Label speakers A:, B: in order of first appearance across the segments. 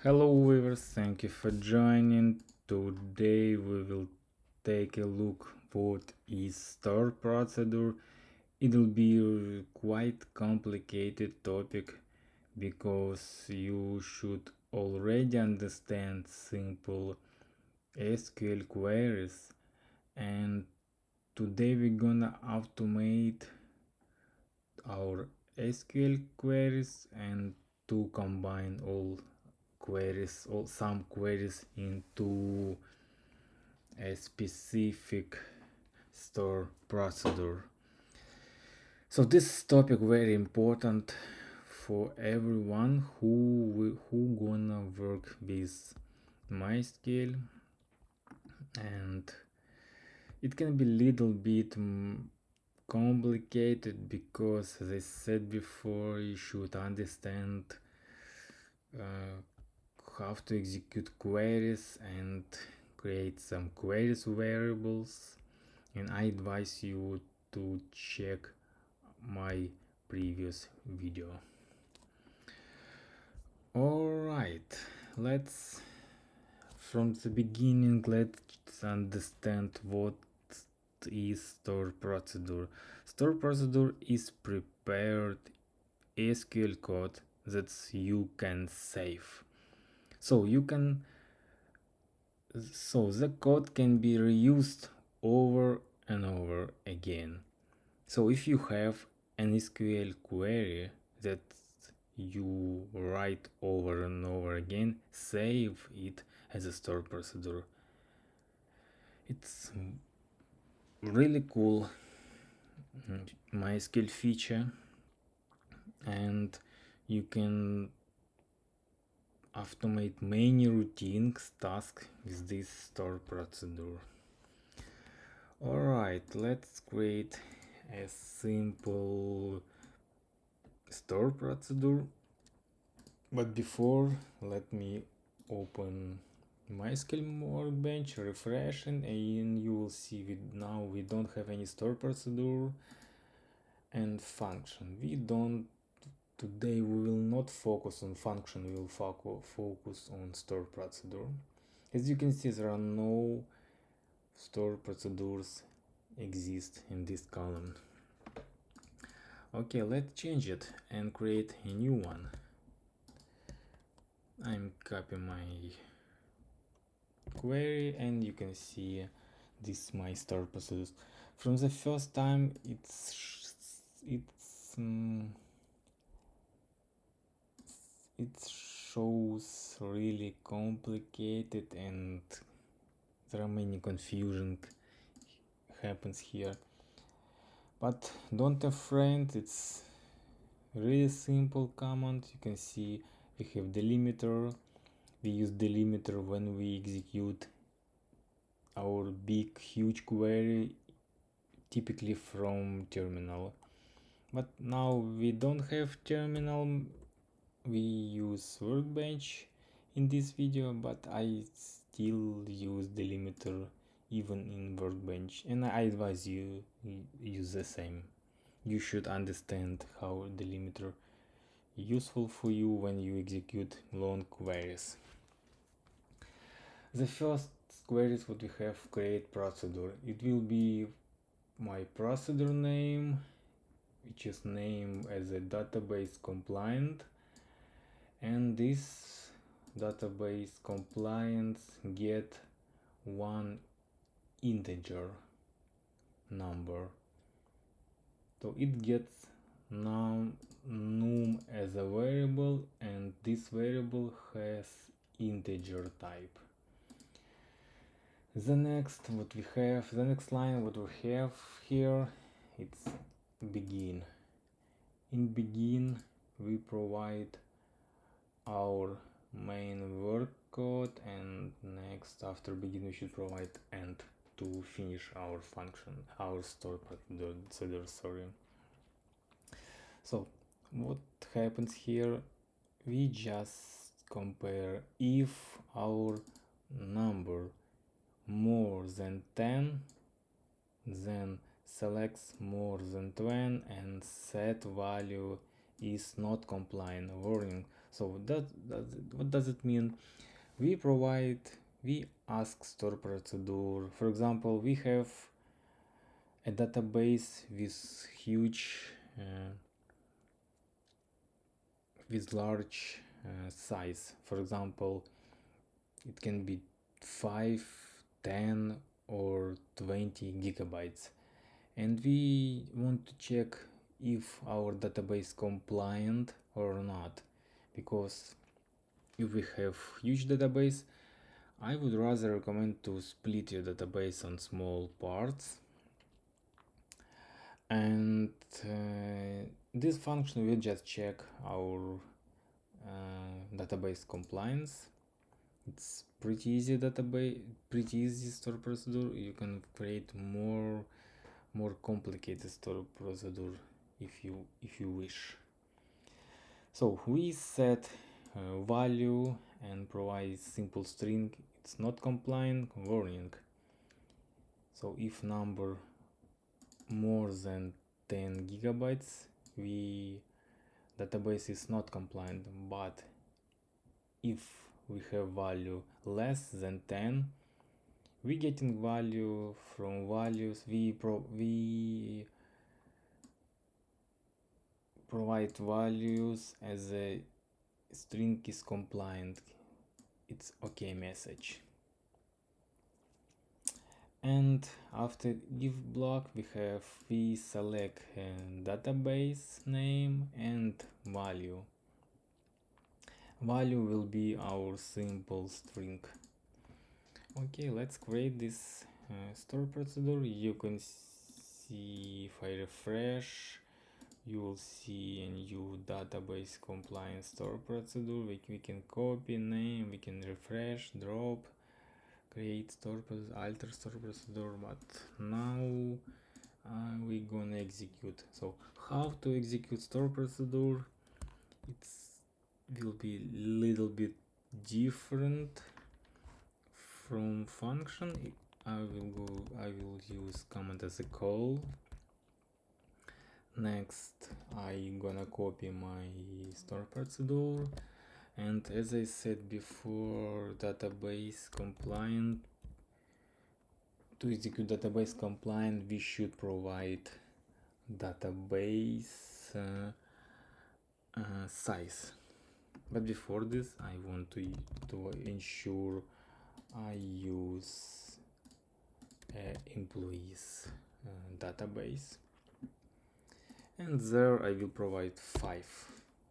A: Hello viewers, thank you for joining. Today we will take a look what is store procedure. It'll be a quite complicated topic because you should already understand simple SQL queries, and today we're gonna automate our SQL queries and to combine all queries or some queries into a specific store procedure. So this topic very important for everyone who gonna work with Mysql, and it can be little bit complicated because, as I said before, you should understand uh, how to execute queries and create some queries variables, and I advise you to check my previous video. Alright, let's from the beginning let's understand what is store procedure. Store procedure is prepared SQL code that you can save. So the code can be reused over and over again. So if you have an SQL query that you write over and over again, save it as a store procedure. It's really cool MySQL feature, and you can automate many routines tasks with this store procedure. Alright, let's create a simple store procedure, but before let me open MySQL workbench, refresh, and you will see now we don't have any store procedure and function. Today we will not focus on function, we will focus on store procedure. As you can see, there are no store procedures exist in this column. Okay, let's change it and create a new one. I'm copying my query, and you can see this my store procedures. From the first time it shows really complicated, and there are many confusion happens here, but don't afraid, it's really simple command. You can see we have delimiter. We use delimiter when we execute our big huge query, typically from terminal, but now we don't have terminal. We use workbench in this video, but I still use delimiter even in workbench, and I advise you use the same. You should understand how delimiter useful for you when you execute long queries. The first queries what we have create procedure. It will be my procedure name, which is named as a database compliant, and this database compliance get one integer number, so it gets num as a variable, and this variable has integer type. The next line what we have here, it's begin. In begin we provide our main work code, and next after begin we should provide end to finish our function, our store procedure. So what happens here, we just compare if our number more than 10, then selects more than 20 and set value is not compliant warning. So what does it mean? We ask store procedure. For example, we have a database with large size. For example, it can be 5, 10 or 20 gigabytes, and we want to check if our database compliant or not, because if we have huge database, I would rather recommend to split your database on small parts. And this function will just check our database compliance. It's pretty easy store procedure. You can create more complicated store procedure if you wish. So we set value and provide simple string. It's not compliant, warning. So if number more than 10 gigabytes, database is not compliant. But if we have value less than 10, we getting value from values. We provide values as a string is compliant. It's okay message. And after if block, we select database name and value. Value will be our simple string. Okay, let's create this store procedure. You can see if I refresh, you will see a new database compliance store procedure. We can copy name, we can refresh, drop, create store procedure, alter store procedure. But now we're gonna execute. So how to execute store procedure? It will be a little bit different from function. I will use command as a call. Next, I'm gonna copy my store procedure, and as I said before, database compliant. To execute database compliant, we should provide database size. But before this, I want to ensure I use employees database, and there I will provide 5.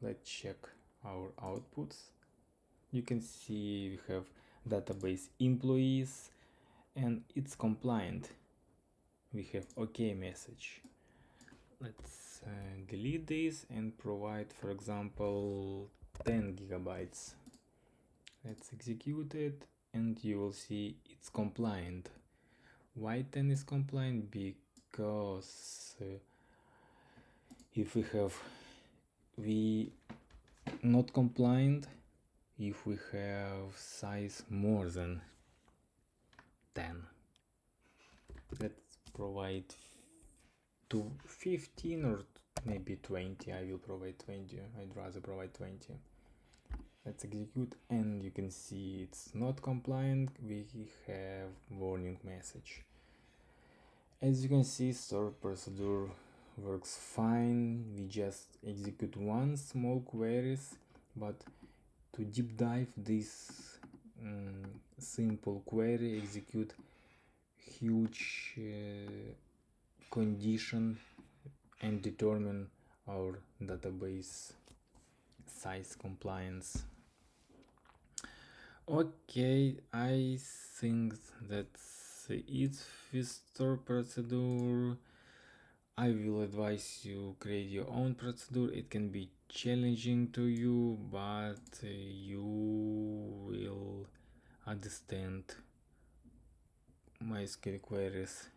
A: Let's check our outputs. You can see we have database employees and it's compliant. We have OK message. Let's delete this and provide, for example, 10 gigabytes. Let's execute it and you will see it's compliant. Why 10 is compliant? Because if we not compliant if we have size more than 10. Let's provide to 15 or maybe 20. I will provide 20. I'd rather provide 20. Let's execute and you can see it's not compliant. We have warning message. As you can see, store procedure works fine. We just execute one small queries, but to deep dive this simple query, execute huge condition and determine our database size compliance. Okay, I think that's it with store procedure. I will advise you create your own procedure. It can be challenging to you, but you will understand Mysql queries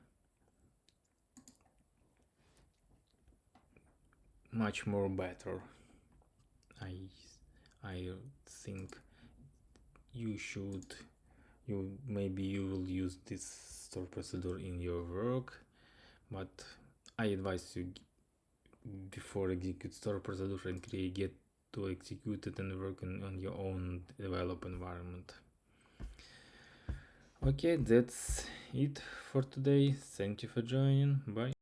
A: much more better. I think you will use this store procedure in your work, but I advise you before execute store procedure and to execute it and work on your own develop environment. Okay, that's it for today. Thank you for joining. Bye.